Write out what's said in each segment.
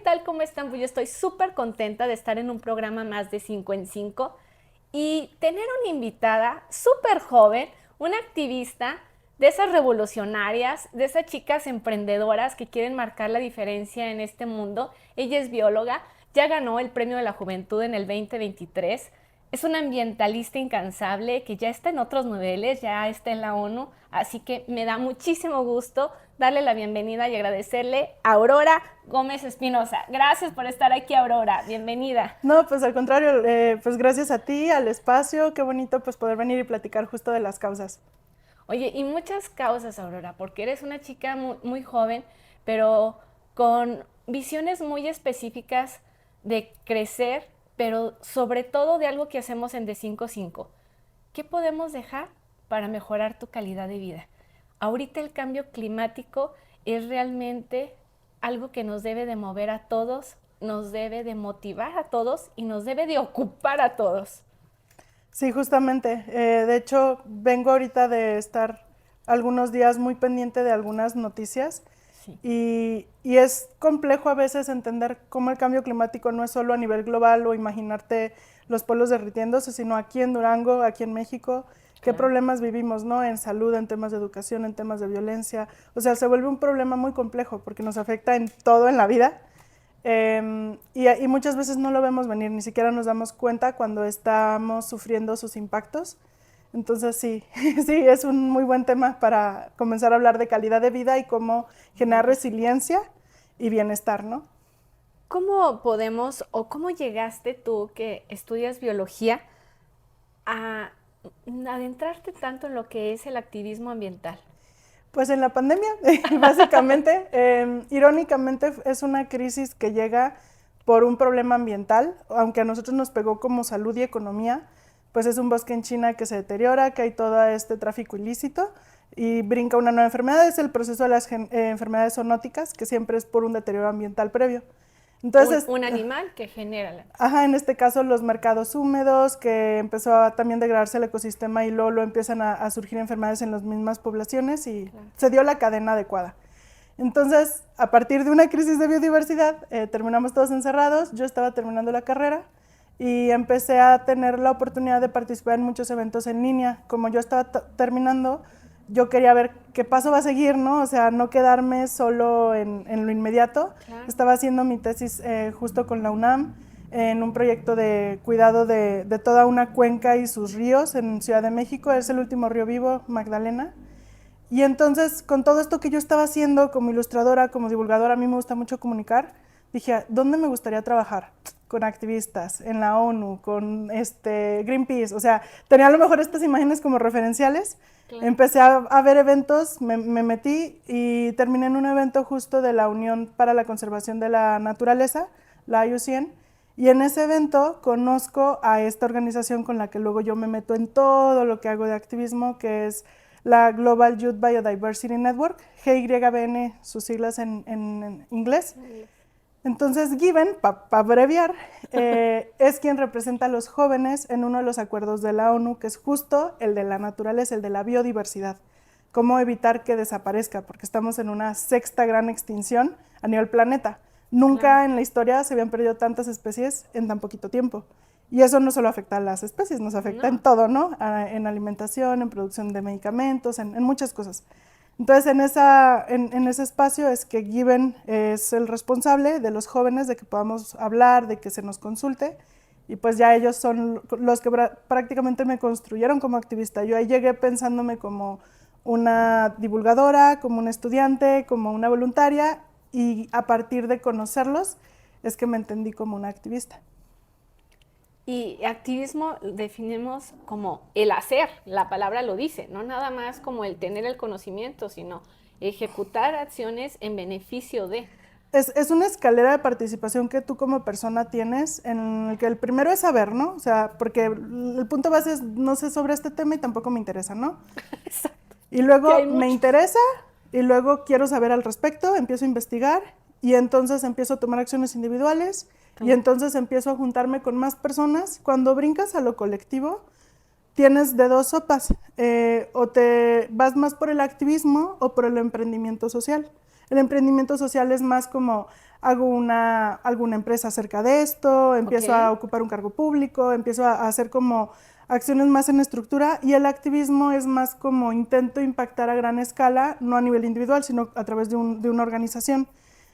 tal? ¿Cómo están? Pues yo estoy súper contenta de estar en un programa más de 5 en 5 y tener una invitada súper joven, una activista de esas revolucionarias, de esas chicas emprendedoras que quieren marcar la diferencia en este mundo. Ella es bióloga, ya ganó el Premio de la Juventud en el 2023. Es una ambientalista incansable que ya está en otros niveles, ya está en la ONU, así que me da muchísimo gusto darle la bienvenida y agradecerle a Aurora Gómez Espinosa. Gracias por estar aquí, Aurora. Bienvenida. No, pues al contrario, pues gracias a ti, al espacio, qué bonito pues poder venir y platicar justo de las causas. Oye, y muchas causas, Aurora, porque eres una chica muy joven, pero con visiones muy específicas de crecer, pero sobre todo de algo que hacemos en D55. ¿Qué podemos dejar para mejorar tu calidad de vida? Ahorita el cambio climático es realmente algo que nos debe de mover a todos, nos debe de motivar a todos y nos debe de ocupar a todos. Sí, justamente. De hecho, vengo ahorita de estar algunos días muy pendiente de algunas noticias Sí. y es complejo a veces entender cómo el cambio climático no es solo a nivel global o imaginarte los polos derritiéndose, sino aquí en Durango, aquí en México, qué Claro. problemas vivimos, ¿no? En salud, en temas de educación, en temas de violencia. O sea, se vuelve un problema muy complejo porque nos afecta en todo en la vida. Y muchas veces no lo vemos venir, ni siquiera nos damos cuenta cuando estamos sufriendo sus impactos. Entonces sí, sí, es un muy buen tema para comenzar a hablar de calidad de vida y cómo generar resiliencia y bienestar, ¿no? ¿Cómo podemos o cómo llegaste tú que estudias biología a adentrarte tanto en lo que es el activismo ambiental? Pues en la pandemia, básicamente, irónicamente es una crisis que llega por un problema ambiental, aunque a nosotros nos pegó como salud y economía, pues es un bosque en China que se deteriora, que hay todo este tráfico ilícito y brinca una nueva enfermedad, es el proceso de las enfermedades zoonóticas, que siempre es por un deterioro ambiental previo. Entonces, Un animal que genera la... ajá, en este caso los mercados húmedos, que empezó a también degradarse el ecosistema y luego empiezan a surgir enfermedades en las mismas poblaciones y Claro. se dio la cadena adecuada. Entonces, a partir de una crisis de biodiversidad, terminamos todos encerrados, yo estaba terminando la carrera y empecé a tener la oportunidad de participar en muchos eventos en línea. Como yo estaba terminando, yo quería ver qué paso va a seguir, ¿no? O sea, no quedarme solo en lo inmediato. Claro. Estaba haciendo mi tesis justo con la UNAM en un proyecto de cuidado de toda una cuenca y sus ríos en Ciudad de México. Es el último río vivo, Magdalena. Y entonces, con todo esto que yo estaba haciendo como ilustradora, como divulgadora, a mí me gusta mucho comunicar, dije, ¿dónde me gustaría trabajar? Con activistas, en la ONU, con Greenpeace, o sea, tenía a lo mejor estas imágenes como referenciales. Claro. Empecé a ver eventos, me metí y terminé en un evento justo de la Unión para la Conservación de la Naturaleza, la IUCN, y en ese evento conozco a esta organización con la que luego yo me meto en todo lo que hago de activismo, que es la Global Youth Biodiversity Network, GYBN, sus siglas en inglés. Entonces, Given, para abreviar, es quien representa a los jóvenes en uno de los acuerdos de la ONU, que es justo el de la naturaleza, el de la biodiversidad. Cómo evitar que desaparezca, porque estamos en una sexta gran extinción a nivel planeta. Claro. Nunca en la historia se habían perdido tantas especies en tan poquito tiempo. Y eso no solo afecta a las especies, nos afecta en No. todo, ¿no? En alimentación, en producción de medicamentos, en muchas cosas. Entonces, en ese espacio es que Given es el responsable de los jóvenes, de que podamos hablar, de que se nos consulte, y pues ya ellos son los que prácticamente me construyeron como activista. Yo ahí llegué pensándome como una divulgadora, como una estudiante, como una voluntaria, y a partir de conocerlos es que me entendí como una activista. Y activismo definimos como el hacer, la palabra lo dice, no nada más como el tener el conocimiento, sino ejecutar acciones en beneficio de. Es una escalera de participación que tú como persona tienes, en el que el primero es saber, ¿no? O sea, porque el punto base es, no sé sobre este tema y tampoco me interesa, ¿no? Exacto. Y Que luego hay me muchos. interesa y luego quiero saber al respecto, empiezo a investigar y entonces empiezo a tomar acciones individuales y entonces empiezo a juntarme con más personas. Cuando brincas a lo colectivo, tienes de dos sopas, o te vas más por el activismo o por el emprendimiento social. El emprendimiento social es más como alguna empresa acerca de esto, empiezo a ocupar un cargo público, empiezo a hacer como acciones más en estructura, y el activismo es más como intento impactar a gran escala, no a nivel individual, sino a través de una organización,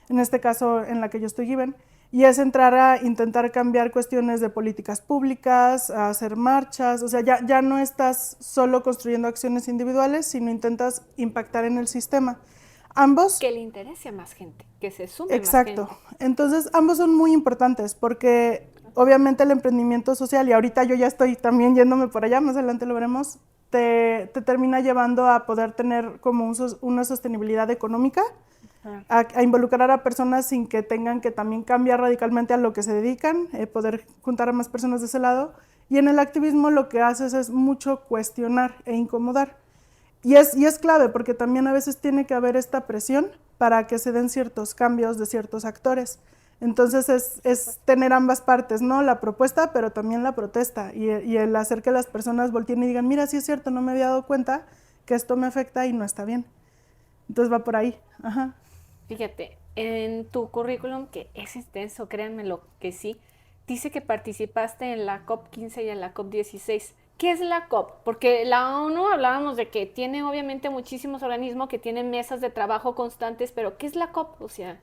en este caso en la que yo estoy given, y es entrar a intentar cambiar cuestiones de políticas públicas, a hacer marchas, o sea, ya no estás solo construyendo acciones individuales, sino intentas impactar en el sistema. Ambos. Que le interese a más gente, que se sume Exacto. más gente. Entonces, ambos son muy importantes porque obviamente el emprendimiento social, y ahorita yo ya estoy también yéndome por allá, más adelante lo veremos, te termina llevando a poder tener como una sostenibilidad económica, a involucrar a personas sin que tengan que también cambiar radicalmente a lo que se dedican, poder juntar a más personas de ese lado. Y en el activismo lo que haces es mucho cuestionar e incomodar. Y es clave porque también a veces tiene que haber esta presión para que se den ciertos cambios de ciertos actores. Entonces es tener ambas partes, ¿no? La propuesta, pero también la protesta, y el hacer que las personas volteen y digan, mira, sí es cierto, no me había dado cuenta que esto me afecta y no está bien. Entonces va por ahí. Ajá. Fíjate, en tu currículum, que es extenso, créanme lo que sí, dice que participaste en la COP 15 y en la COP 16. ¿Qué es la COP? Porque la ONU hablábamos de que tiene obviamente muchísimos organismos que tienen mesas de trabajo constantes, pero ¿qué es la COP? O sea,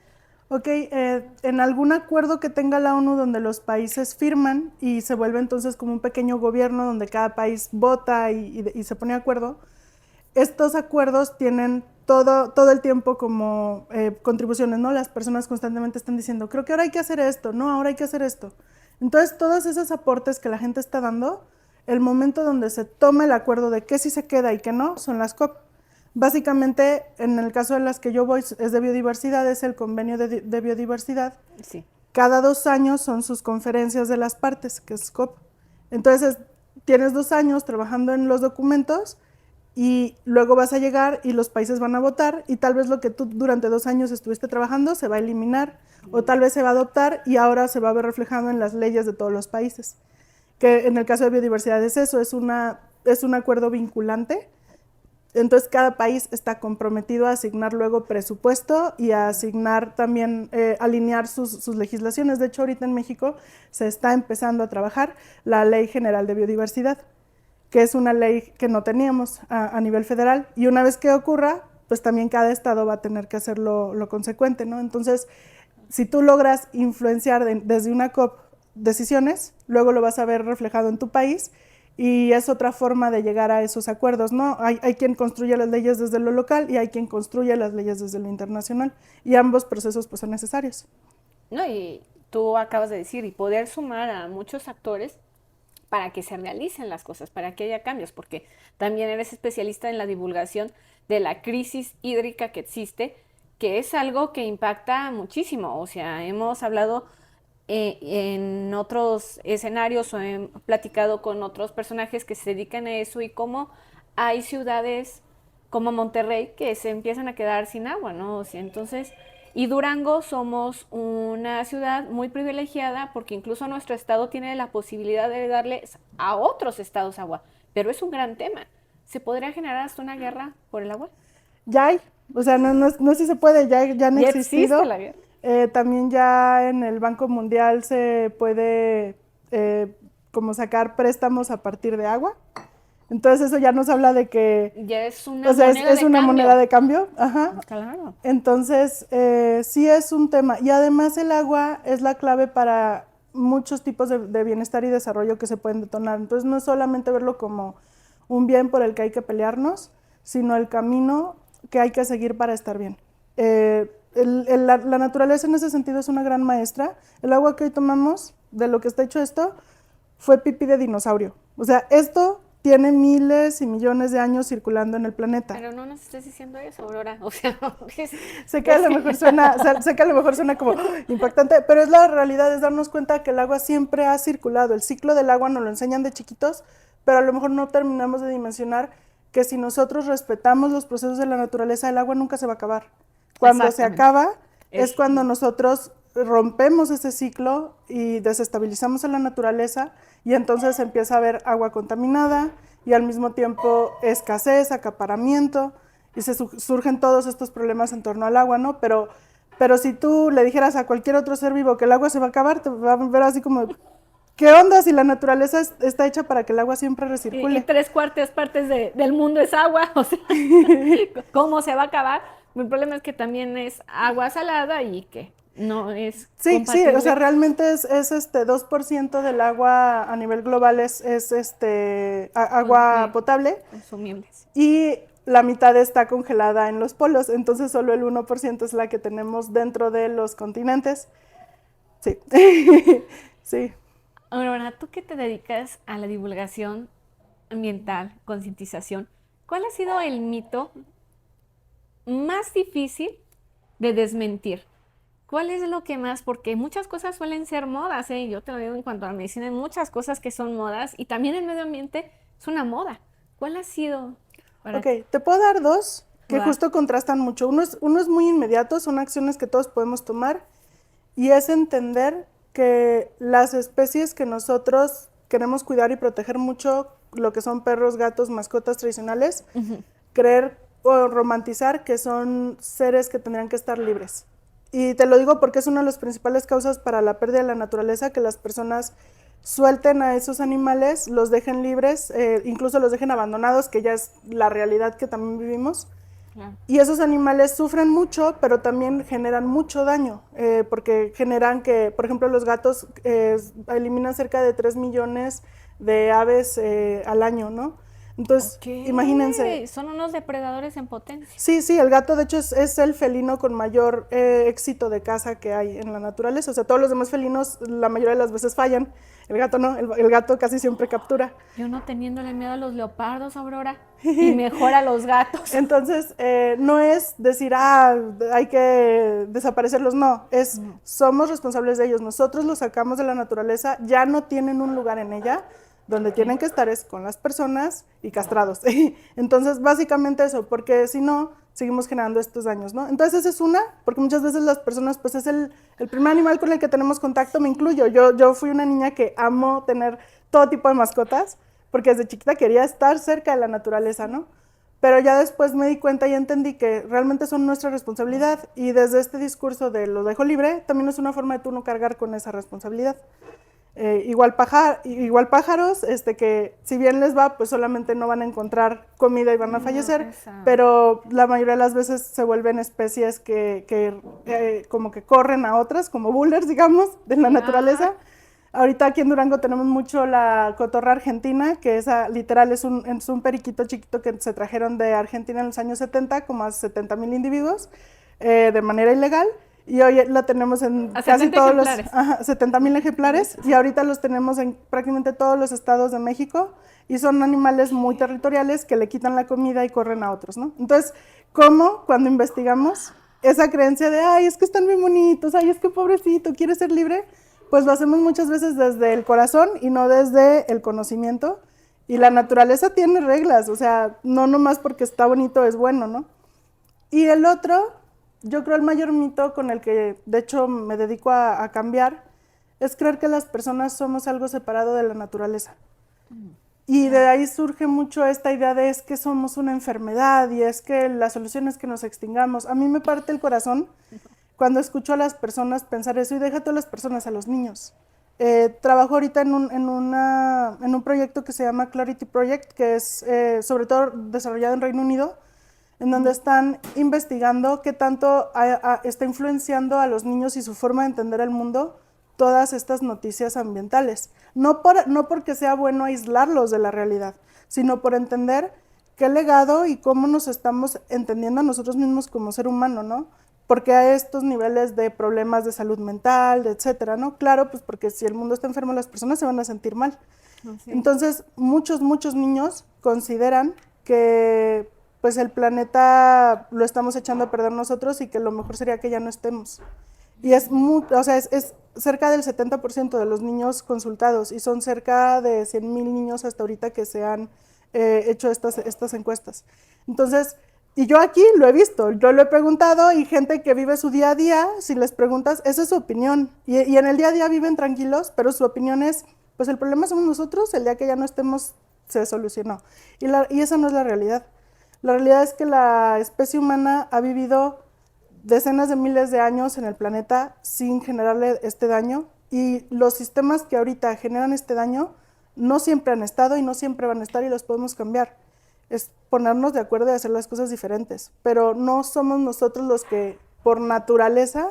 Ok, en algún acuerdo que tenga la ONU donde los países firman y se vuelve entonces como un pequeño gobierno donde cada país vota y se pone de acuerdo, estos acuerdos tienen todo el tiempo como contribuciones, ¿no? Las personas constantemente están diciendo, creo que ahora hay que hacer esto, no, ahora hay que hacer esto. Entonces, todos esos aportes que la gente está dando, el momento donde se toma el acuerdo de qué sí se queda y qué no, son las COP. Básicamente, en el caso de las que yo voy, es de biodiversidad, es el convenio de biodiversidad. sí. Cada 2 años son sus conferencias de las partes, que es COP. Entonces, tienes 2 años trabajando en los documentos, y luego vas a llegar y los países van a votar, y tal vez lo que tú durante 2 años estuviste trabajando se va a eliminar, o tal vez se va a adoptar y ahora se va a ver reflejado en las leyes de todos los países. Que en el caso de biodiversidad es eso, es un acuerdo vinculante. Entonces cada país está comprometido a asignar luego presupuesto y a asignar también, alinear sus legislaciones. De hecho, ahorita en México se está empezando a trabajar la Ley General de Biodiversidad, que es una ley que no teníamos a nivel federal, y una vez que ocurra, pues también cada estado va a tener que hacer lo consecuente, ¿no? Entonces, si tú logras influenciar desde una COP decisiones, luego lo vas a ver reflejado en tu país, y es otra forma de llegar a esos acuerdos, ¿no? Hay quien construye las leyes desde lo local y hay quien construye las leyes desde lo internacional, y ambos procesos pues son necesarios. No, y tú acabas de decir, y poder sumar a muchos actores para que se realicen las cosas, para que haya cambios, porque también eres especialista en la divulgación de la crisis hídrica que existe, que es algo que impacta muchísimo. O sea, hemos hablado en otros escenarios o he platicado con otros personajes que se dedican a eso, y cómo hay ciudades como Monterrey que se empiezan a quedar sin agua, ¿no? O sea, entonces, y Durango somos una ciudad muy privilegiada porque incluso nuestro estado tiene la posibilidad de darles a otros estados agua, pero es un gran tema. ¿Se podría generar hasta una guerra por el agua? Ya hay, o sea, no sé si se puede, ya han Ya existido. existe la guerra. También ya en el Banco Mundial se puede como sacar préstamos a partir de agua. Entonces eso ya nos habla de que, Ya es una o sea, moneda es de una cambio. moneda de cambio. Ajá. Claro. Entonces, sí es un tema. Y además el agua es la clave para muchos tipos de bienestar y desarrollo que se pueden detonar. Entonces no es solamente verlo como un bien por el que hay que pelearnos, sino el camino que hay que seguir para estar bien. La naturaleza en ese sentido es una gran maestra. El agua que hoy tomamos, de lo que está hecho esto, fue pipí de dinosaurio. O sea, esto tiene miles y millones de años circulando en el planeta. Pero no nos estés diciendo eso, Aurora. O sea, Sé que a lo mejor suena como impactante, pero es la realidad, es darnos cuenta que el agua siempre ha circulado. El ciclo del agua nos lo enseñan de chiquitos, pero a lo mejor no terminamos de dimensionar que si nosotros respetamos los procesos de la naturaleza, el agua nunca se va a acabar. Cuando se acaba es cuando nosotros rompemos ese ciclo y desestabilizamos a la naturaleza, y entonces empieza a haber agua contaminada y al mismo tiempo escasez, acaparamiento, y surgen todos estos problemas en torno al agua, ¿no? Pero Pero si tú le dijeras a cualquier otro ser vivo que el agua se va a acabar, te va a ver así como, ¿qué onda si la naturaleza está hecha para que el agua siempre Y recircule? 3/4 partes del mundo es agua, o sea, ¿cómo se va a acabar? El problema es que también es agua salada y que no es Sí, sí, o sea, compatible realmente es 2% del agua a nivel global es agua potable consumibles. y la mitad está congelada en los polos, entonces solo el 1% es la que tenemos dentro de los continentes. Sí, sí. Ahora, tú que te dedicas a la divulgación ambiental, concientización, ¿cuál ha sido el mito más difícil de desmentir? ¿Cuál es lo que más? Porque muchas cosas suelen ser modas, ¿eh? Yo te lo digo en cuanto a la medicina, hay muchas cosas que son modas y también el medio ambiente es una moda. ¿Cuál ha sido para Ok, ti? te puedo dar dos que Va. justo contrastan mucho. Uno es muy inmediato, son acciones que todos podemos tomar y es entender que las especies que nosotros queremos cuidar y proteger mucho, lo que son perros, gatos, mascotas tradicionales, creer o romantizar que son seres que tendrían que estar libres. Y te lo digo porque es una de las principales causas para la pérdida de la naturaleza, que las personas suelten a esos animales, los dejen libres, incluso los dejen abandonados, que ya es la realidad que también vivimos. Claro. Y esos animales sufren mucho, pero también generan mucho daño, porque generan que, por ejemplo, los gatos eliminan cerca de 3 millones de aves al año, ¿no? Entonces, Ok, imagínense, son unos depredadores en potencia. sí, sí, el gato de hecho es el felino con mayor éxito de caza que hay en la naturaleza. O sea, todos los demás felinos la mayoría de las veces fallan. El gato no, el gato casi siempre captura. Yo no teniéndole miedo a los leopardos, Aurora, y mejor a los gatos. Entonces, no es decir, hay que desaparecerlos, no, somos responsables de ellos. Nosotros los sacamos de la naturaleza, ya no tienen un lugar en ella. Donde tienen que estar es con las personas y castrados. Entonces, básicamente eso, porque si no, seguimos generando estos daños, ¿no? Entonces, esa es una, porque muchas veces las personas, pues es el primer animal con el que tenemos contacto, me incluyo. Yo fui una niña que amo tener todo tipo de mascotas, porque desde chiquita quería estar cerca de la naturaleza, ¿no? Pero ya después me di cuenta y entendí que realmente son nuestra responsabilidad y desde este discurso de lo dejo libre, también es una forma de tú no cargar con esa responsabilidad. Igual pájaros, que si bien les va, pues solamente no van a encontrar comida y van a fallecer, pero la mayoría de las veces se vuelven especies que como que corren a otras, como bullers, digamos, de la naturaleza. Ahorita aquí en Durango tenemos mucho la cotorra argentina, que esa literal es un periquito chiquito que se trajeron de Argentina en los años 70, como a 70,000 individuos, de manera ilegal. Y hoy la tenemos en A casi 70 todos ejemplares. 70,000 ejemplares y ahorita los tenemos en prácticamente todos los estados de México y son animales muy territoriales que le quitan la comida y corren a otros, ¿no? Entonces, ¿cómo cuando investigamos esa creencia de, ay, es que están bien bonitos, ay, es que pobrecito, quiere ser libre? Pues lo hacemos muchas veces desde el corazón y no desde el conocimiento. Y la naturaleza tiene reglas, o sea, no nomás porque está bonito es bueno, ¿no? Y el otro, yo creo el mayor mito con el que de hecho me dedico a cambiar, es creer que las personas somos algo separado de la naturaleza. Y de ahí surge mucho esta idea de es que somos una enfermedad y es que la solución es que nos extingamos. A mí me parte el corazón cuando escucho a las personas pensar eso y deja todas las personas, a los niños. Trabajo ahorita en un proyecto que se llama Clarity Project, que es sobre todo desarrollado en Reino Unido, en donde están investigando qué tanto está influenciando a los niños y su forma de entender el mundo todas estas noticias ambientales. No porque sea bueno aislarlos de la realidad, sino por entender qué legado y cómo nos estamos entendiendo a nosotros mismos como ser humano, ¿no? Porque a estos niveles de problemas de salud mental, de etcétera, ¿no? Claro, pues porque si el mundo está enfermo, las personas se van a sentir mal. Sí. Entonces, muchos niños consideran que pues el planeta lo estamos echando a perder nosotros y que lo mejor sería que ya no estemos. Y es cerca del 70% de los niños consultados y son cerca de 100,000 niños hasta ahorita que se han hecho estas encuestas. Entonces, y yo aquí lo he visto, yo lo he preguntado y gente que vive su día a día, si les preguntas, esa es su opinión. Y en el día a día viven tranquilos, pero su opinión es, pues el problema somos nosotros, el día que ya no estemos se solucionó. Y esa no es la realidad. La realidad es que la especie humana ha vivido decenas de miles de años en el planeta sin generarle este daño, y los sistemas que ahorita generan este daño no siempre han estado y no siempre van a estar, y los podemos cambiar. Es ponernos de acuerdo y hacer las cosas diferentes, pero no somos nosotros los que por naturaleza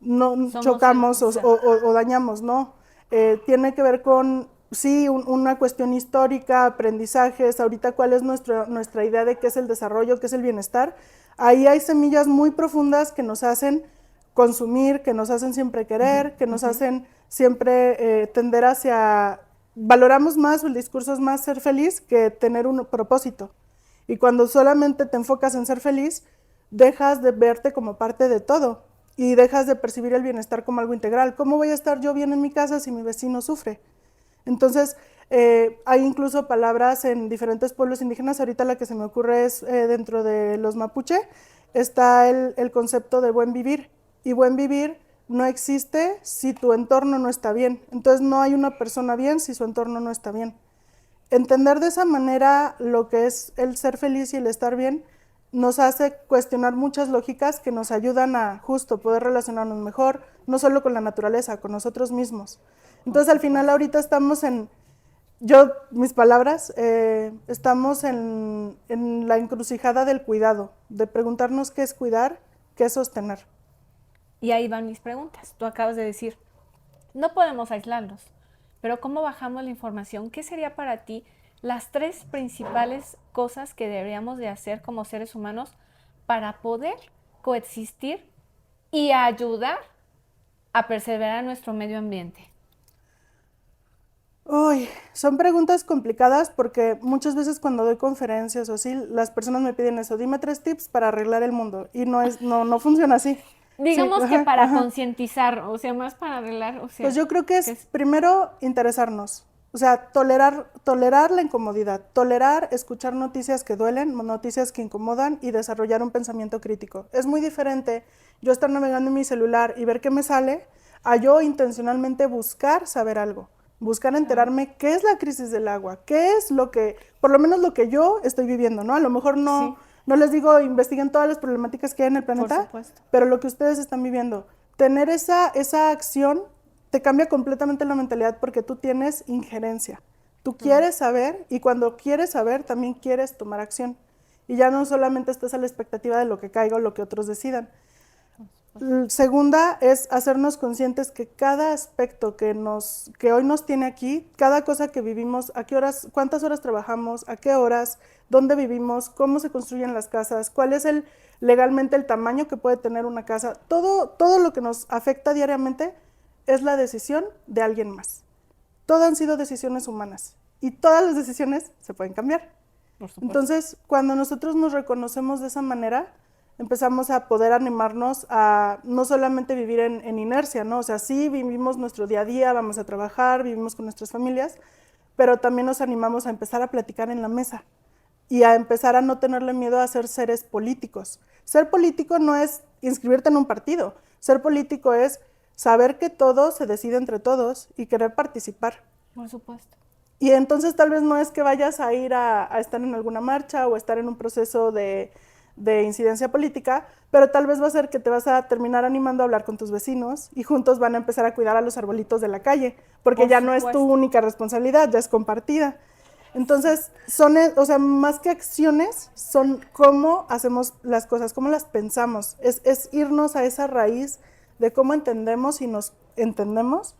no chocamos o dañamos, no. Tiene que ver con, sí, una cuestión histórica, aprendizajes, ahorita cuál es nuestra idea de qué es el desarrollo, qué es el bienestar. Ahí hay semillas muy profundas que nos hacen consumir, que nos hacen siempre querer, que nos hacen siempre tender hacia, valoramos más, o el discurso es más ser feliz que tener un propósito. Y cuando solamente te enfocas en ser feliz, dejas de verte como parte de todo y dejas de percibir el bienestar como algo integral. ¿Cómo voy a estar yo bien en mi casa si mi vecino sufre? Entonces, hay incluso palabras en diferentes pueblos indígenas. Ahorita la que se me ocurre es dentro de los mapuche, está el concepto de buen vivir. Y buen vivir no existe si tu entorno no está bien. Entonces, no hay una persona bien si su entorno no está bien. Entender de esa manera lo que es el ser feliz y el estar bien nos hace cuestionar muchas lógicas que nos ayudan a justo poder relacionarnos mejor, no solo con la naturaleza, con nosotros mismos. Entonces al final ahorita estamos mis palabras, estamos en la encrucijada del cuidado, de preguntarnos qué es cuidar, qué es sostener. Y ahí van mis preguntas. Tú acabas de decir, no podemos aislarlos, pero ¿cómo bajamos la información? ¿Qué sería para ti las 3 principales cosas que deberíamos de hacer como seres humanos para poder coexistir y ayudar a perseverar nuestro medio ambiente? Uy, son preguntas complicadas porque muchas veces cuando doy conferencias o así, las personas me piden eso, dime 3 tips para arreglar el mundo, y no funciona así. Sí, Digamos que ajá, para ajá. concientizar, o sea, más para arreglar, o Pues sea, yo creo que que es es primero interesarnos, o sea, tolerar la incomodidad, tolerar escuchar noticias que duelen, noticias que incomodan, y desarrollar un pensamiento crítico. Es muy diferente yo estar navegando en mi celular y ver qué me sale, a yo intencionalmente buscar saber algo, buscar claro. enterarme qué es la crisis del agua, qué es lo que, por lo menos lo que yo estoy viviendo, ¿no? A lo mejor Sí, no les digo investiguen todas las problemáticas que hay en el por planeta, supuesto. pero lo que ustedes están viviendo, tener esa acción te cambia completamente la mentalidad porque tú tienes injerencia. Tú Claro. quieres saber, y cuando quieres saber también quieres tomar acción. Y ya no solamente estás a la expectativa de lo que caiga o lo que otros decidan. Segunda es hacernos conscientes que cada aspecto que hoy nos tiene aquí, cada cosa que vivimos, a qué horas, cuántas horas trabajamos, a qué horas, dónde vivimos, cómo se construyen las casas, cuál es legalmente el tamaño que puede tener una casa, todo lo que nos afecta diariamente es la decisión de alguien más. Todas han sido decisiones humanas y todas las decisiones se pueden cambiar. Por supuesto. Entonces, cuando nosotros nos reconocemos de esa manera, empezamos a poder animarnos a no solamente vivir en inercia, ¿no? O sea, sí vivimos nuestro día a día, vamos a trabajar, vivimos con nuestras familias, pero también nos animamos a empezar a platicar en la mesa y a empezar a no tenerle miedo a ser seres políticos. Ser político no es inscribirte en un partido. Ser político es saber que todo se decide entre todos y querer participar. Por supuesto. Y entonces tal vez no es que vayas a ir a estar en alguna marcha o estar en un proceso de incidencia política, pero tal vez va a ser que te vas a terminar animando a hablar con tus vecinos y juntos van a empezar a cuidar a los arbolitos de la calle, porque Por ya no es tu supuesto. única responsabilidad, ya es compartida. Entonces, o sea, más que acciones, son cómo hacemos las cosas, cómo las pensamos. Es irnos a esa raíz de cómo entendemos y nos entendemos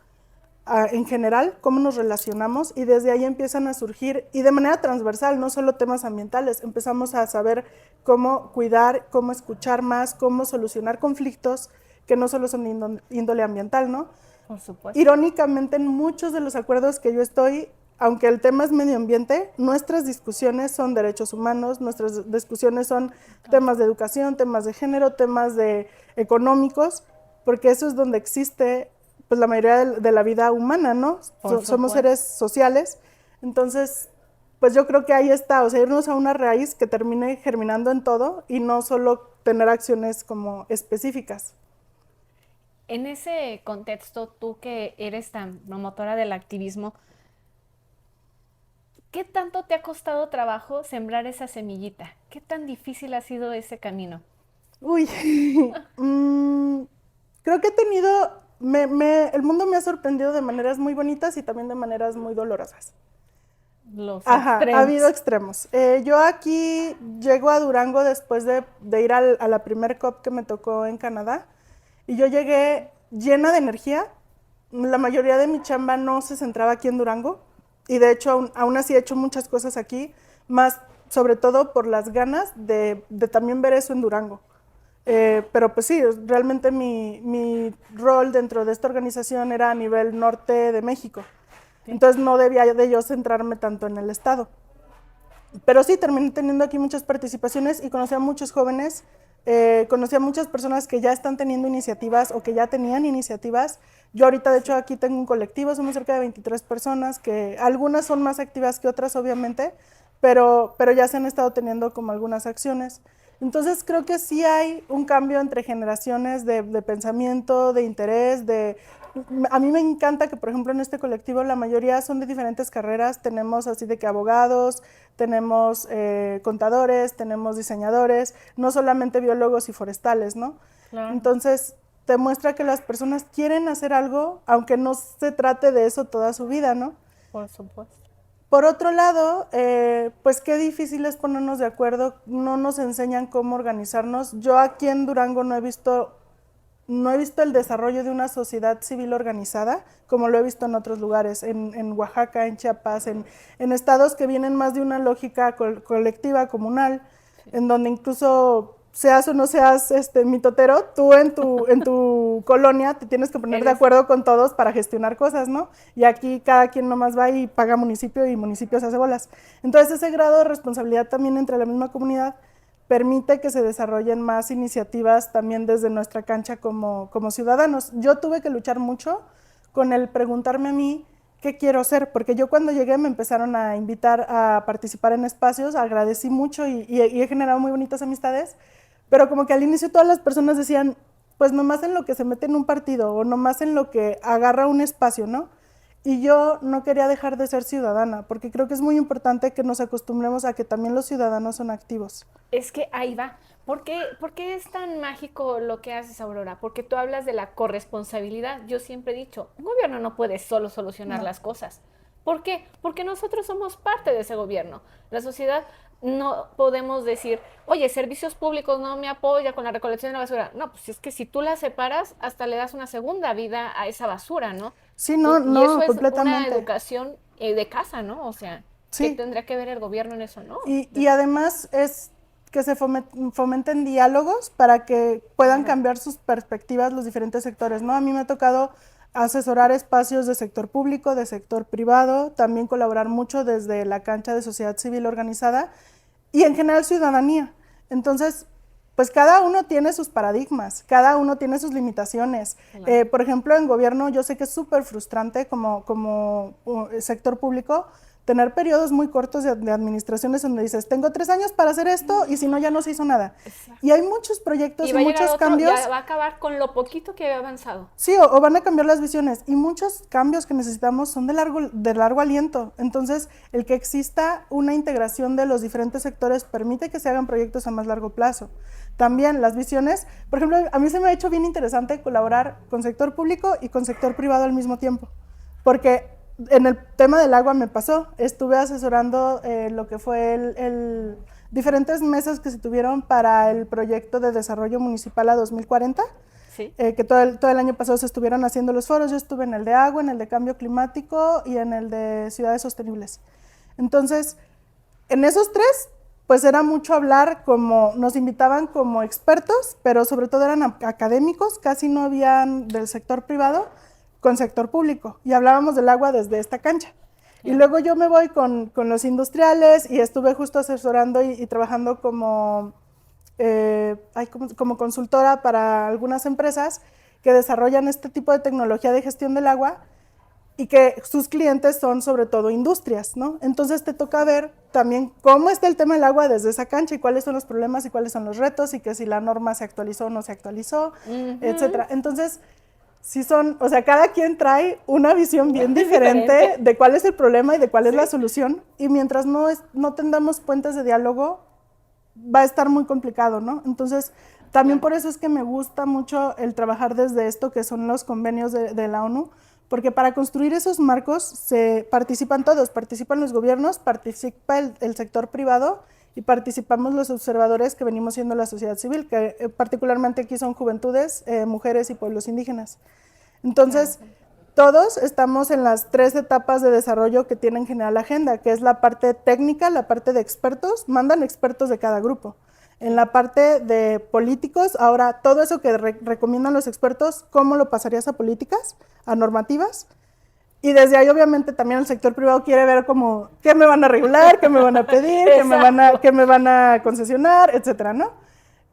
en general, cómo nos relacionamos, y desde ahí empiezan a surgir, y de manera transversal, no solo temas ambientales, empezamos a saber cómo cuidar, cómo escuchar más, cómo solucionar conflictos que no solo son de índole ambiental, ¿no? Por supuesto. Irónicamente, en muchos de los acuerdos que yo estoy, aunque el tema es medio ambiente, nuestras discusiones son derechos humanos, nuestras discusiones son temas de educación, temas de género, temas económicos, porque eso es donde existe pues la mayoría de la vida humana, ¿no? Por Somos seres supuesto. sociales, entonces pues yo creo que ahí está, o sea, irnos a una raíz que termine germinando en todo y no solo tener acciones como específicas. En ese contexto, tú que eres tan promotora del activismo, ¿qué tanto te ha costado trabajo sembrar esa semillita? ¿Qué tan difícil ha sido ese camino? Uy, creo que he tenido, el mundo me ha sorprendido de maneras muy bonitas y también de maneras muy dolorosas. Los Ajá, ha habido extremos. extremos. Yo aquí llego a Durango después de ir a la primer COP que me tocó en Canadá y yo llegué llena de energía. La mayoría de mi chamba no se centraba aquí en Durango y de hecho aún así he hecho muchas cosas aquí, más sobre todo por las ganas de también ver eso en Durango. Pero pues sí, realmente mi rol dentro de esta organización era a nivel norte de México. Sí. Entonces no debía de yo centrarme tanto en el estado. Pero sí, terminé teniendo aquí muchas participaciones y conocí a muchos jóvenes, conocí a muchas personas que ya están teniendo iniciativas o que ya tenían iniciativas. Yo ahorita, de hecho, aquí tengo un colectivo, somos cerca de 23 personas, que algunas son más activas que otras, obviamente, pero ya se han estado teniendo como algunas acciones. Entonces creo que sí hay un cambio entre generaciones de pensamiento, de interés, de... A mí me encanta que, por ejemplo, en este colectivo la mayoría son de diferentes carreras. Tenemos así de que abogados, tenemos contadores, tenemos diseñadores, no solamente biólogos y forestales, ¿no? Claro, Entonces, te muestra que las personas quieren hacer algo, aunque no se trate de eso toda su vida, ¿no? por supuesto. Por otro lado, pues qué difícil es ponernos de acuerdo, no nos enseñan cómo organizarnos. Yo aquí en Durango no he visto el desarrollo de una sociedad civil organizada como lo he visto en otros lugares, en Oaxaca, en Chiapas, en estados que vienen más de una lógica colectiva, comunal, Sí. en donde incluso seas o no seas mitotero, tú en tu colonia te tienes que poner de Eres, acuerdo con todos para gestionar cosas, ¿no? Y aquí cada quien nomás va y paga municipio y municipio se hace bolas. Entonces ese grado de responsabilidad también entre la misma comunidad permite que se desarrollen más iniciativas también desde nuestra cancha como ciudadanos. Yo tuve que luchar mucho con el preguntarme a mí qué quiero ser, porque yo cuando llegué me empezaron a invitar a participar en espacios, agradecí mucho y he generado muy bonitas amistades, pero como que al inicio todas las personas decían, pues nomás en lo que se mete en un partido o nomás en lo que agarra un espacio, ¿no? Y yo no quería dejar de ser ciudadana, porque creo que es muy importante que nos acostumbremos a que también los ciudadanos son activos. es que ahí va. Por qué es tan mágico lo que haces, Aurora? Porque tú hablas de la corresponsabilidad. Yo siempre he dicho, un gobierno no puede solo solucionar No. las cosas. ¿Por qué? Porque nosotros somos parte de ese gobierno. La sociedad no podemos decir, oye, servicios públicos no me apoya con la recolección de la basura. No, pues es que si tú la separas, hasta le das una segunda vida a esa basura, ¿no? Sí, no, Y eso no, es una completamente. educación de casa, ¿no? O sea, ¿qué Sí, tendría que ver el gobierno en eso? No. y además es que se fomenten diálogos para que puedan Claro. cambiar sus perspectivas los diferentes sectores, ¿no? A mí me ha tocado asesorar espacios de sector público, de sector privado, también colaborar mucho desde la cancha de sociedad civil organizada y en general ciudadanía. Entonces, pues cada uno tiene sus paradigmas, cada uno tiene sus limitaciones. Claro. Por ejemplo, en gobierno yo sé que es súper frustrante como sector público tener periodos muy cortos de administraciones donde dices, tengo 3 años para hacer esto y si no, ya no se hizo nada. Y Exacto. hay muchos proyectos Y y va a llegar muchos otro, ya cambios. va a acabar con lo poquito que había avanzado. Sí, o van a cambiar las visiones y muchos cambios que necesitamos son de largo aliento. Entonces, el que exista una integración de los diferentes sectores permite que se hagan proyectos a más largo plazo. También las visiones, por ejemplo, a mí se me ha hecho bien interesante colaborar con sector público y con sector privado al mismo tiempo, porque en el tema del agua me pasó, estuve asesorando lo que fue diferentes mesas que se tuvieron para el proyecto de desarrollo municipal a 2040 Sí. que todo el año pasado se estuvieron haciendo los foros. Yo estuve en el de agua, en el de cambio climático y en el de ciudades sostenibles. Entonces, en esos tres, pues era mucho hablar como, nos invitaban como expertos, pero sobre todo eran académicos, casi no habían del sector privado con sector público y hablábamos del agua desde esta cancha. Y Claro. luego yo me voy con los industriales y estuve justo asesorando y trabajando como consultora para algunas empresas que desarrollan este tipo de tecnología de gestión del agua y que sus clientes son sobre todo industrias, ¿no? Entonces te toca ver también cómo está el tema del agua desde esa cancha y cuáles son los problemas y cuáles son los retos y que si la norma se actualizó o no se actualizó, Ujú. etcétera. Entonces, sí son, o sea, cada quien trae una visión bien Es diferente. diferente de cuál es el problema y de cuál es la Sí. solución y mientras no tendamos puentes de diálogo, va a estar muy complicado, ¿no? Entonces, También por eso es que me gusta mucho el trabajar desde esto, que son los convenios de la ONU, porque para construir esos marcos se participan todos, participan los gobiernos, participa el sector privado y participamos los observadores que venimos siendo la sociedad civil, que particularmente aquí son juventudes, mujeres y pueblos indígenas. Entonces, todos estamos en las 3 etapas de desarrollo que tiene en general la agenda, que es la parte técnica, la parte de expertos, mandan expertos de cada grupo. En la parte de políticos, ahora todo eso que recomiendan los expertos, ¿cómo lo pasarías a políticas, a normativas? Y desde ahí obviamente también el sector privado quiere ver como qué me van a regular, qué me van a pedir, qué me van a concesionar, etcétera, ¿no?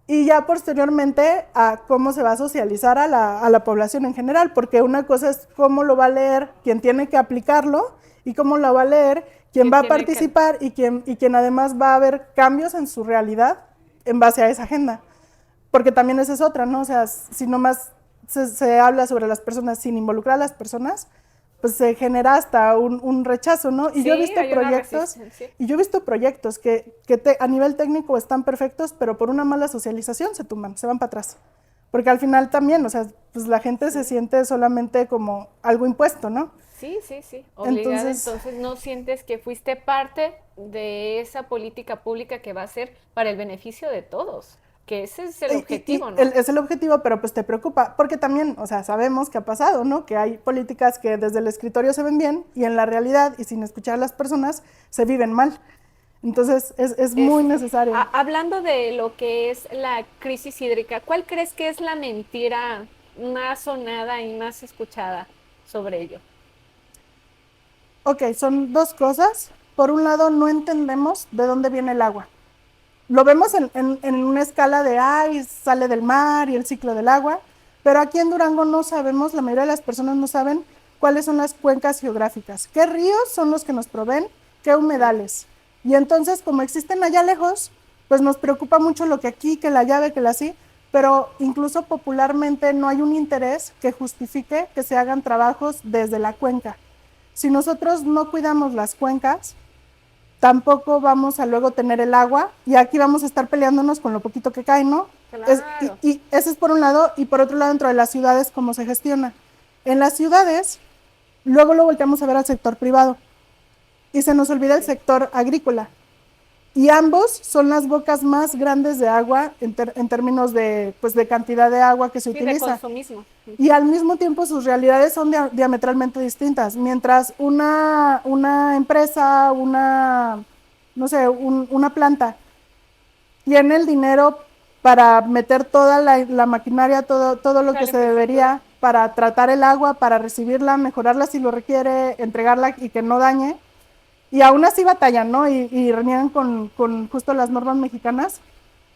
Y ya posteriormente a cómo se va a socializar a la población en general, porque una cosa es cómo lo va a leer quien tiene que aplicarlo y cómo lo va a leer quien va a participar y quien además va a ver cambios en su realidad en base a esa agenda. Porque también esa es otra, ¿no? O sea, si nomás se habla sobre las personas sin involucrar a las personas, pues se genera hasta un rechazo, ¿no? Y Sí, yo he visto hay una proyectos, resistencia. y yo he visto proyectos que a nivel técnico están perfectos, pero por una mala socialización se tumban, se van para atrás. Porque al final también, o sea, pues la gente se siente solamente como algo impuesto, ¿no? Sí, obligada, Entonces, entonces no sientes que fuiste parte de esa política pública que va a ser para el beneficio de todos, que ese es el objetivo, ¿no? Es el objetivo, pero pues te preocupa, porque también, o sea, sabemos que ha pasado, ¿no? Que hay políticas que desde el escritorio se ven bien y en la realidad y sin escuchar a las personas se viven mal. Entonces es muy necesario. Hablando de lo que es la crisis hídrica, ¿cuál crees que es la mentira más sonada y más escuchada sobre ello? Ok, son 2 cosas. Por un lado, no entendemos de dónde viene el agua. Lo vemos en una escala de, ay, sale del mar y el ciclo del agua, pero aquí en Durango no sabemos, la mayoría de las personas no saben cuáles son las cuencas geográficas, qué ríos son los que nos proveen, qué humedales. Y entonces, como existen allá lejos, pues nos preocupa mucho lo que aquí, que la llave, que la así, pero incluso popularmente no hay un interés que justifique que se hagan trabajos desde la cuenca. Si nosotros no cuidamos las cuencas, tampoco vamos a luego tener el agua y aquí vamos a estar peleándonos con lo poquito que cae, ¿no? Claro. Y ese es por un lado, y por otro lado dentro de las ciudades cómo se gestiona. En las ciudades, luego lo volteamos a ver al sector privado y se nos olvida el sector agrícola. Y ambos son las bocas más grandes de agua en términos de, pues, de cantidad de agua que se utiliza. De consumismo. Y al mismo tiempo sus realidades son diametralmente distintas. Mientras una empresa, no sé, una planta tiene el dinero para meter toda la maquinaria, todo lo que se debería para tratar el agua, para recibirla, mejorarla si lo requiere, entregarla y que no dañe, y aún así batallan, ¿no? Y reniegan con justo las normas mexicanas.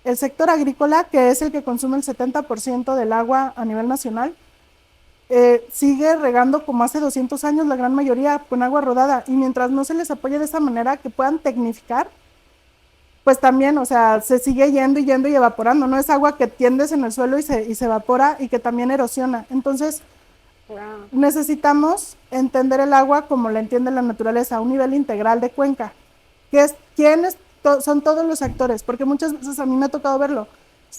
El sector agrícola, que es el que consume el 70% del agua a nivel nacional, sigue regando como hace 200 años la gran mayoría con agua rodada, y mientras no se les apoye de esa manera que puedan tecnificar, pues también, o sea, se sigue yendo y evaporando, ¿no? Es agua que tiendes en el suelo y se evapora y que también erosiona. Entonces, necesitamos entender el agua como la entiende la naturaleza, a un nivel integral de cuenca, que es quiénes son todos los actores, porque muchas veces a mí me ha tocado verlo.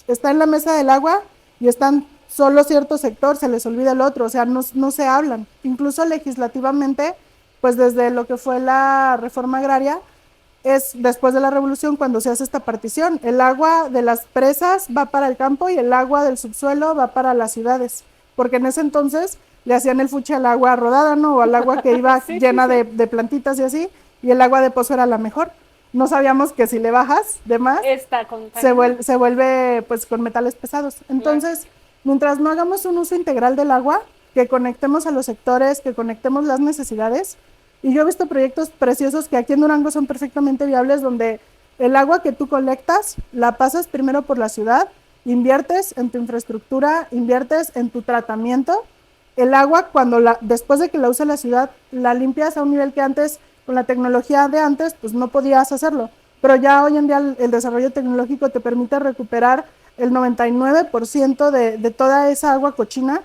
Está en la mesa del agua y están solo cierto sector, se les olvida el otro, o sea, no se hablan. Incluso legislativamente, pues desde lo que fue la reforma agraria, es después de la revolución cuando se hace esta partición. El agua de las presas va para el campo y el agua del subsuelo va para las ciudades, porque en ese entonces le hacían el fuche al agua rodada, ¿no? O al agua que iba llena de plantitas y así, y el agua de pozo era la mejor. No sabíamos que si le bajas de más, se vuelve pues con metales pesados. Entonces, mientras no hagamos un uso integral del agua, que conectemos a los sectores, que conectemos las necesidades, y yo he visto proyectos preciosos que aquí en Durango son perfectamente viables, donde el agua que tú colectas la pasas primero por la ciudad, inviertes en tu infraestructura, inviertes en tu tratamiento. El agua, después de que la usa la ciudad, la limpias a un nivel que antes, con la tecnología de antes, pues no podías hacerlo. Pero ya hoy en día el desarrollo tecnológico te permite recuperar el 99% de toda esa agua cochina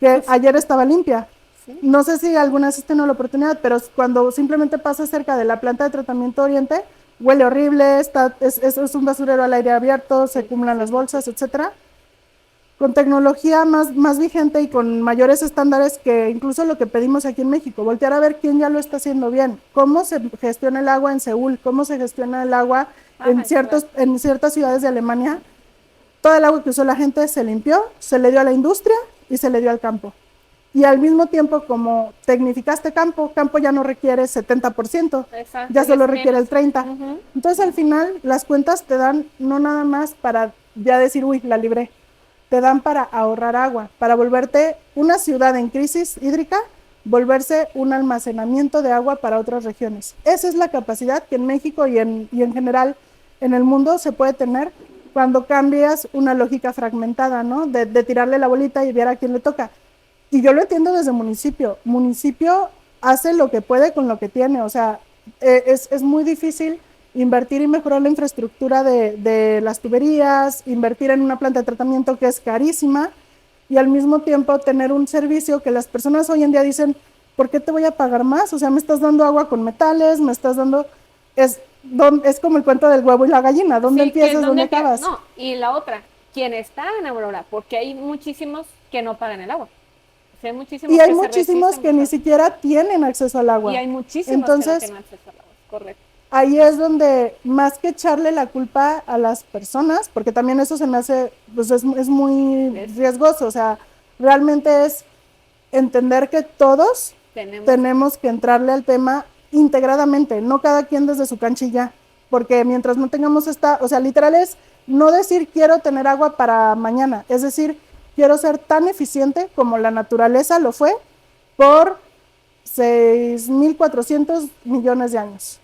que ayer estaba limpia. ¿Sí? No sé si alguna vez has tenido la oportunidad, pero cuando simplemente pasas cerca de la planta de tratamiento Oriente, huele horrible, es un basurero al aire abierto, se acumulan las bolsas, etcétera. con tecnología más vigente y con mayores estándares que incluso lo que pedimos aquí en México. Voltear a ver quién ya lo está haciendo bien, cómo se gestiona el agua en Seúl, cómo se gestiona el agua en ciertas ciudades de Alemania. Todo el agua que usó la gente se limpió, se le dio a la industria y se le dio al campo. Y al mismo tiempo, como tecnificaste campo ya no requiere 70%, exacto, ya solo requiere el 30%. Entonces al final las cuentas te dan no nada más para ya decir, uy, la libré, te dan para ahorrar agua, para volverte una ciudad en crisis hídrica, volverse un almacenamiento de agua para otras regiones. Esa es la capacidad que en México y en general en el mundo se puede tener cuando cambias una lógica fragmentada, ¿no? De tirarle la bolita y ver a quién le toca. Y yo lo entiendo desde municipio. Municipio hace lo que puede con lo que tiene. O sea, es muy difícil invertir y mejorar la infraestructura de las tuberías, invertir en una planta de tratamiento que es carísima y al mismo tiempo tener un servicio que las personas hoy en día dicen, ¿por qué te voy a pagar más? O sea, me estás dando agua con metales, me estás dando... Es como el cuento del huevo y la gallina, ¿dónde empiezas, dónde acabas? No, y la otra, ¿quién está en Aurora? Porque hay muchísimos que no pagan el agua. O sea, hay muchísimos y hay muchísimos que ni siquiera tienen acceso al agua. Y hay muchísimos que no tienen acceso al agua, correcto. Ahí es donde, más que echarle la culpa a las personas, porque también eso se me hace, pues es muy riesgoso, o sea, realmente es entender que todos tenemos que entrarle al tema integradamente, no cada quien desde su canchilla, porque mientras no tengamos o sea, literal es no decir quiero tener agua para mañana, es decir, quiero ser tan eficiente como la naturaleza lo fue por 6.400 millones de años.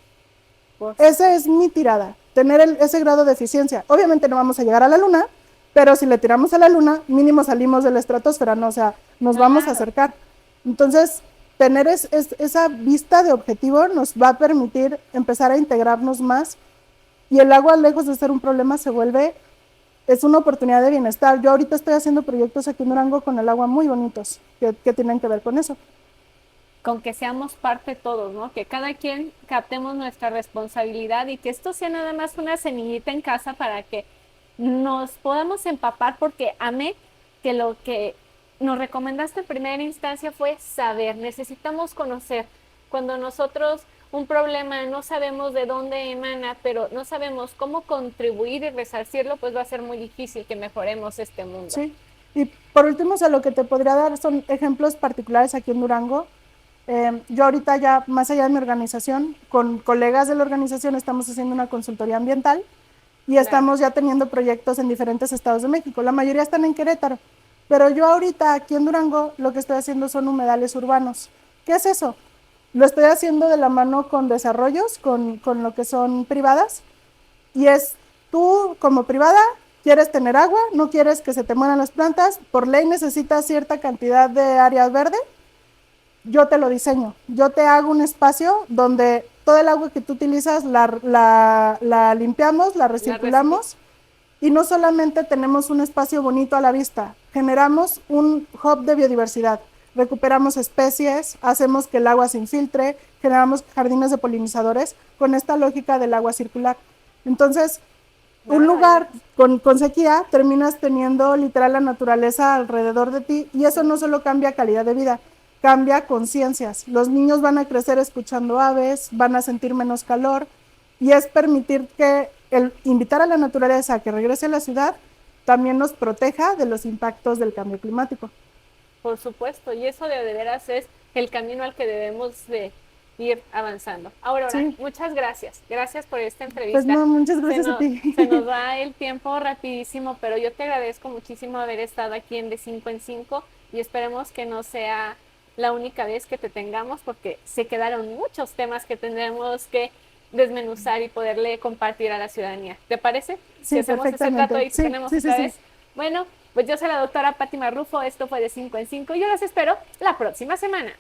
Esa es mi tirada, tener ese grado de eficiencia. Obviamente no vamos a llegar a la luna, pero si le tiramos a la luna, mínimo salimos de la estratosfera, ¿no? O sea, nos vamos a acercar. Entonces, tener esa vista de objetivo nos va a permitir empezar a integrarnos más y el agua, lejos de ser un problema, es una oportunidad de bienestar. Yo ahorita estoy haciendo proyectos aquí en Durango con el agua muy bonitos que tienen que ver con eso. Con que seamos parte todos, ¿no? Que cada quien captemos nuestra responsabilidad y que esto sea nada más una semillita en casa para que nos podamos empapar, porque amé que lo que nos recomendaste en primera instancia fue saber, necesitamos conocer. Cuando nosotros un problema no sabemos de dónde emana, pero no sabemos cómo contribuir y resarcirlo, pues va a ser muy difícil que mejoremos este mundo. Sí, y por último, o sea, lo que te podría dar son ejemplos particulares aquí en Durango. Yo ahorita ya, más allá de mi organización, con colegas de la organización estamos haciendo una consultoría ambiental y estamos ya teniendo proyectos en diferentes estados de México. La mayoría están en Querétaro, pero yo ahorita aquí en Durango lo que estoy haciendo son humedales urbanos. ¿Qué es eso? Lo estoy haciendo de la mano con desarrollos, con lo que son privadas, y es tú como privada quieres tener agua, no quieres que se te mueran las plantas, por ley necesitas cierta cantidad de área verde. Yo te lo diseño, yo te hago un espacio donde todo el agua que tú utilizas la limpiamos, la recirculamos y no solamente tenemos un espacio bonito a la vista, generamos un hub de biodiversidad, recuperamos especies, hacemos que el agua se infiltre, generamos jardines de polinizadores con esta lógica del agua circular. Entonces, un lugar con sequía, terminas teniendo literal la naturaleza alrededor de ti y eso no solo cambia calidad de vida, cambia conciencias. Los niños van a crecer escuchando aves, van a sentir menos calor y es permitir que invitar a la naturaleza a que regrese a la ciudad también nos proteja de los impactos del cambio climático. Por supuesto, y eso de veras es el camino al que debemos de ir avanzando. Ahora, sí. Muchas gracias. Gracias por esta entrevista. Pues no, muchas gracias a ti. Se nos va el tiempo rapidísimo, pero yo te agradezco muchísimo haber estado aquí en De 5 en 5 y esperemos que no sea la única vez que te tengamos, porque se quedaron muchos temas que tendremos que desmenuzar y poderle compartir a la ciudadanía. ¿Te parece? Sí, si hacemos ese trato y tenemos otra vez. Bueno, pues yo soy la doctora Patti Marrufo, esto fue De 5 en 5 y yo las espero la próxima semana.